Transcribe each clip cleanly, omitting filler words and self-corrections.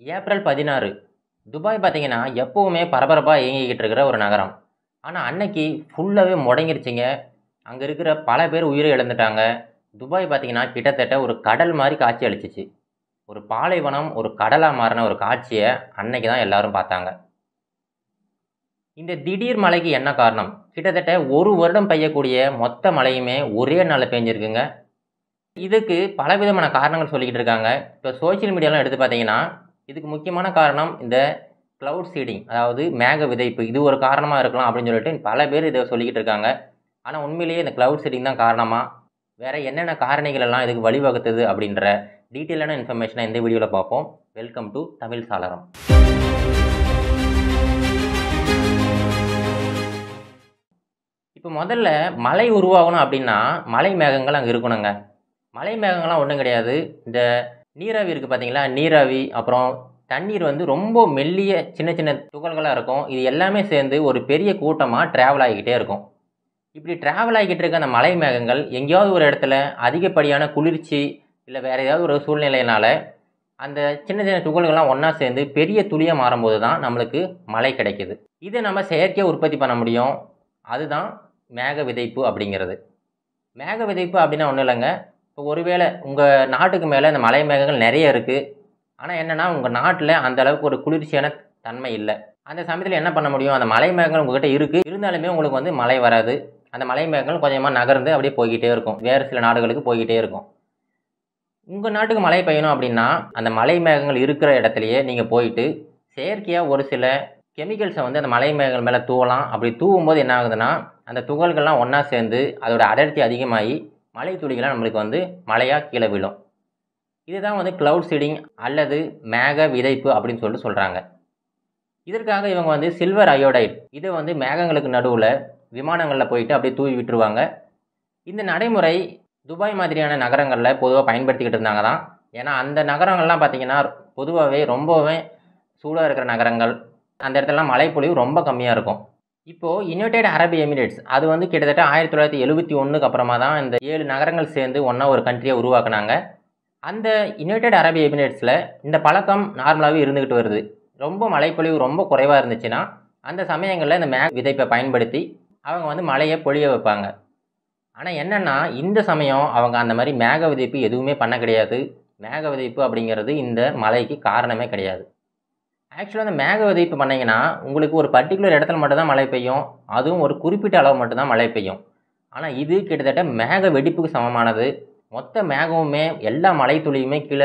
April 16 Dubai பார்த்தீங்கன்னா, எப்பவுமே பரபரப்பா இயங்கிக்கிட்டு இருக்கிற ஒரு நகரம். ஆனா, அன்னைக்கு ஃபுல்லாவே முடங்கிருச்சுங்க. அங்க இருக்கிற பல பேர் உயிரை இழந்துட்டாங்க. துபாய் பார்த்தீங்கன்னா, கிட்டத்தட்ட ஒரு கடல் மாரி காட்சி அளிச்சுச்சு. ஒரு பாலைவனம், ஒரு கடலா மாறுன ஒரு காட்சிய அன்னைக்கு தான் எல்லாரும் பார்த்தாங்க. இந்த திடீர் மழைக்கு என்ன காரணம்? கிட்டத்தட்ட 1 வருடம் பெய்யக்கூடிய மொத்த மழையுமே ஒரே நாள்ல பெய்ஞ்சிருக்குங்க. இதுக்கு பலவிதமான காரணங்கள் சொல்லிக்கிட்டு இருக்காங்க. இப்ப சோசியல் மீடியாலாம் எடுத்து பார்த்தீங்கன்னா, இதுக்கு முக்கியமான காரணம் இந்த கிளவுட் சீடிங், அதாவது மேக விதைப்பு. இது ஒரு காரணமா இருக்கலாம் அப்படின்னு சொல்லிட்டு பல பேர் இத சொல்லிக்கிட்டு இருக்காங்க. ஆனா உண்மையிலேயே இந்த கிளவுட் சீடிங் தான் காரணமா? வேற என்னென்ன காரணிகள் எல்லாம் இதுக்கு வழிவகுத்தது அப்படின்ற டீட்டெயிலான இன்ஃபர்மேஷன இந்த வீடியோல பார்ப்போம். வெல்கம் டூ தமிழ் சாளரம். இப்ப முதல்ல மழை உருவாகணும் அப்படின்னா, மழை மேகங்கள் அங்க இருக்கணுங்க. மழை மேகங்கள்லாம் ஒண்ணும் கிடையாது. இந்த நீராவி இருக்கு பார்த்தீங்களா? நீராவி, அப்புறம் தண்ணீர் வந்து ரொம்ப மெல்லிய சின்ன சின்ன துகள்களா இருக்கும். இது எல்லாமே சேர்ந்து ஒரு பெரிய கூட்டமா டிராவல் ஆகிக்கிட்டே இருக்கும். இப்படி டிராவல் ஆகிக்கிட்டு இருக்க அந்த மழை மேகங்கள் எங்கேயாவது ஒரு இடத்துல அதிகப்படியான குளிர்ச்சி, இல்ல வேற ஏதாவது ஒரு சூழ்நிலையினால அந்த சின்ன சின்ன துகள்கள்லாம் ஒண்ணா சேர்ந்து பெரிய துளியா மாறும்போது தான் நம்மளுக்கு மழை கிடைக்குது. இத நம்ம செயற்கையா உற்பத்தி பண்ண முடியும். அதுதான் மேக விதைப்பு அப்படிங்கிறது. மேக விதைப்பு அப்படின்னா ஒண்ணும் இல்லங்க. இப்போ ஒருவேளை உங்க நாட்டுக்கு மேல இந்த மலை மேகங்கள் நெறைய இருக்கு. ஆனா என்னன்னா, உங்க நாட்டுல அந்த அளவுக்கு ஒரு குளிர்ச்சியான தன்மை இல்ல. அந்த சமயத்துல என்ன பண்ண முடியும்? அந்த மலை மேகங்கள் உங்ககிட்ட இருக்கு. இருந்தாலுமே உங்களுக்கு வந்து மழை வராது. அந்த மலை மேகங்கள் கொஞ்சமா நகர்ந்து அப்படியே போய்க்கிட்டே இருக்கும். வேறு சில நாடுகளுக்கு போய்க்கிட்டே இருக்கும். உங்க நாட்டுக்கு மழை பெய்யணும் அப்படின்னா, அந்த மலை மேகங்கள் இருக்கிற இடத்திலேயே நீங்க போயிட்டு, செயற்கையா ஒரு சில கெமிக்கல்ஸ வந்து அந்த மலை மேகங்கள் மேல தூவலாம். அப்படி தூவும்போது என்ன ஆகுதுன்னா, அந்த துகள்கள்லாம் ஒண்ணா சேர்ந்து அதோட அடர்த்தி அதிகமாகி, மழை துளிகளா நம்மளுக்கு வந்து மழையா கீழ விழும். இதுதான் வந்து கிளவுட் சீடிங் அல்லது மேக விதைப்பு அப்படின்னு சொல்லிட்டு சொல்றாங்க. இதற்காக இவங்க வந்து சில்வர் அயோடைட் இத வந்து மேகங்களுக்கு நடுவுல விமானங்கள்ல போயிட்டு அப்படியே தூவி விட்டுருவாங்க. இந்த நடைமுறை துபாய் மாதிரியான நகரங்கள்ல பொதுவா பயன்படுத்திக்கிட்டு இருந்தாங்க தான். ஏன்னா அந்த நகரங்கள்லாம் பார்த்தீங்கன்னா, பொதுவாவே ரொம்பவே சூடா இருக்கிற நகரங்கள். அந்த இடத்துலலாம் மழைப்பொழிவு ரொம்ப கம்மியா இருக்கும். இப்போ யுனைட்டட் அரபு எமிரேட்ஸ் அது வந்து கிட்டத்தட்ட 1971க்கு அப்புறமா தான் இந்த 7 நகரங்கள் சேர்ந்து ஒண்ணா ஒரு கண்ட்ரியா உருவாக்குனாங்க. அந்த யுனைட்டட் அரபு எமிரேட்ஸ்ல இந்த பழக்கம் நார்மலாவே இருந்துகிட்டு வருது. ரொம்ப மழைப்பொழிவு ரொம்ப குறைவா இருந்துச்சுன்னா, அந்த சமயங்கள்ல இந்த மேக விதைப்ப பயன்படுத்தி அவங்க வந்து மழைய பொழிய வைப்பாங்க. ஆனா என்னன்னா, இந்த சமயம் அவங்க அந்த மாரி மேக விதைப்பு எதுவுமே பண்ண கிடையாது. மேக விதைப்பு அப்படிங்கிறது இந்த மழைக்கு காரணமே கிடையாது. ஆக்சுவலா அந்த மேக விதைப்பு பண்ணீங்கன்னா, உங்களுக்கு ஒரு பர்ட்டிகுலர் இடத்துல மட்டும் தான் மழை பெய்யும். அதுவும் ஒரு குறிப்பிட்ட அளவு மட்டும் தான் மழை பெய்யும். ஆனா இது கிட்டத்தட்ட மேக வெடிப்புக்கு சமமானது. மொத்த மேகமுமே எல்லா மழை துளியுமே கீழ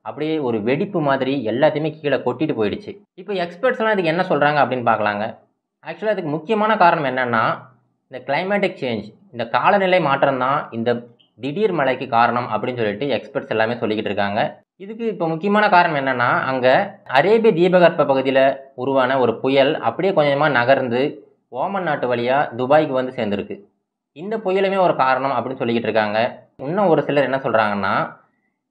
அப்படியே ஒரு வெடிப்பு மாதிரி எல்லாத்தையுமே கீழ கொட்டிட்டு போயிடுச்சு. இப்போ எக்ஸ்பர்ட்ஸ்லாம் இதுக்கு என்ன சொல்றாங்க அப்படின்னு பார்க்கலாங்க. ஆக்சுவலா இதுக்கு முக்கியமான காரணம் என்னன்னா, இந்த கிளைமேட்டிக் சேஞ்ச், இந்த காலநிலை மாற்றம் தான் இந்த திடீர் மழைக்கு காரணம் அப்படின்னு சொல்லிட்டு எக்ஸ்பர்ட்ஸ் எல்லாமே சொல்லிக்கிட்டு இருக்காங்க. இதுக்கு இப்போ முக்கியமான காரணம் என்னன்னா, அங்க அரேபிய தீபகற்ப பகுதியில உருவான ஒரு புயல் அப்படியே கொஞ்சமா நகர்ந்து ஓமன் நாட்டு வழியா துபாய்க்கு வந்து சேர்ந்திருக்கு. இந்த புயலுமே ஒரு காரணம் அப்படின்னு சொல்லிக்கிட்டு இருக்காங்க. இன்னும் ஒரு சிலர் என்ன சொல்றாங்கன்னா,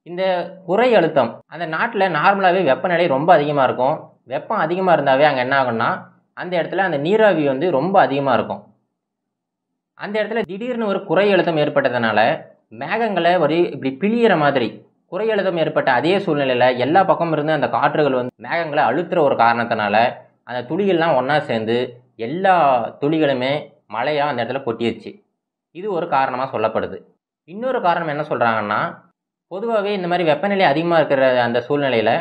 இந்த குறை அழுத்தம் அந்த நாட்டுல நார்மலாவே வெப்பநிலை ரொம்ப அதிகமா இருக்கும். வெப்பம் அதிகமா இருந்தாவே அங்க என்ன ஆகும்னா, அந்த இடத்துல அந்த நீராவி வந்து ரொம்ப அதிகமா இருக்கும். அந்த இடத்துல திடீர்னு ஒரு குறை அழுத்தம் ஏற்பட்டதுனால, மேகங்கள ஒரு இப்படி பிழியிற மாதிரி, குறை அழுத்தம் ஏற்பட்ட அதே சூழ்நிலையில எல்லா பக்கமும் இருந்து அந்த காற்றுகள் வந்து மேகங்கள அழுத்துற ஒரு காரணத்தினால, அந்த துளிகள்லாம் ஒண்ணா சேர்ந்து, எல்லா துளிகளுமே மழையா அந்த இடத்துல கொட்டிருச்சு. இது ஒரு காரணமா சொல்லப்படுது. இன்னொரு காரணம் என்ன சொல்றாங்கன்னா, பொதுவாவே இந்த மாரி வெப்பநிலை அதிகமா இருக்கிற அந்த சூழ்நிலையில,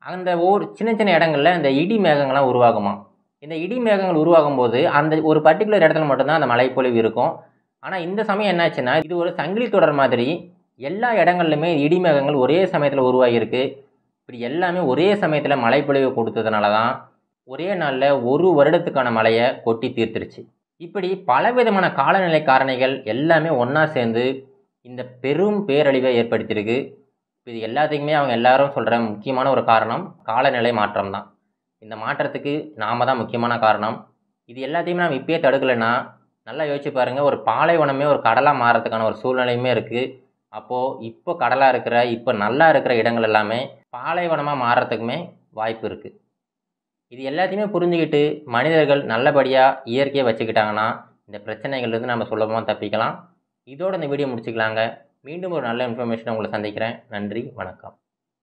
அந்த சின்ன சின்ன இடங்கள்ல இந்த இடி மேகங்கள்லாம் உருவாகுமாம். இந்த இடி மேகங்கள் உருவாகும்போது, அந்த ஒரு பர்ட்டிகுலர் இடத்துல மட்டும் தான் அந்த மழைப்பொழிவு இருக்கும். ஆனா இந்த சமயம் என்னாச்சுன்னா, இது ஒரு சங்கிலி தொடர் மாதிரி எல்லா இடங்கள்லுமே இடி மேகங்கள் ஒரே சமயத்துல உருவாகியிருக்கு. இப்படி எல்லாமே ஒரே சமயத்துல மழைப்பொழிவு கொடுத்ததுனால தான், ஒரே நாள்ல 1 வருடத்துக்கான மழைய கொட்டி தீர்த்துருச்சு. இப்படி பலவிதமான காலநிலை காரணிகள் எல்லாமே ஒண்ணா சேர்ந்து, இந்த பெரும் பேரழிவை ஏற்படுத்தியிருக்கு. இது எல்லாத்துக்குமே அவங்க எல்லாரும் சொல்ற முக்கியமான ஒரு காரணம், காலநிலை மாற்றம் தான். இந்த மாற்றத்துக்கு நாம தான் முக்கியமான காரணம். இது எல்லாத்தையுமே நம்ம இப்பயே தடுக்கலைன்னா, நல்லா யோசிச்சு பாருங்க, ஒரு பாலைவனமே ஒரு கடலா மாறுறதுக்கான ஒரு சூழ்நிலையுமே இருக்கு. அப்போ இப்போ கடலா இருக்கிற, இப்போ நல்லா இருக்கிற இடங்கள் எல்லாமே பாலைவனமா மாறுறதுக்குமே வாய்ப்பு இருக்கு. இது எல்லாத்தையுமே புரிஞ்சுக்கிட்டு மனிதர்கள் நல்லபடியா இயற்கையை வச்சுக்கிட்டாங்கன்னா, இந்த பிரச்சனைகள்லேருந்து நம்ம சுலபமா தப்பிக்கலாம். இதோட இந்த வீடியோ முடிச்சுக்கலாங்க. மீண்டும் ஒரு நல்ல இன்ஃபர்மேஷனை உங்களை சந்திக்கிறேன். நன்றி, வணக்கம்.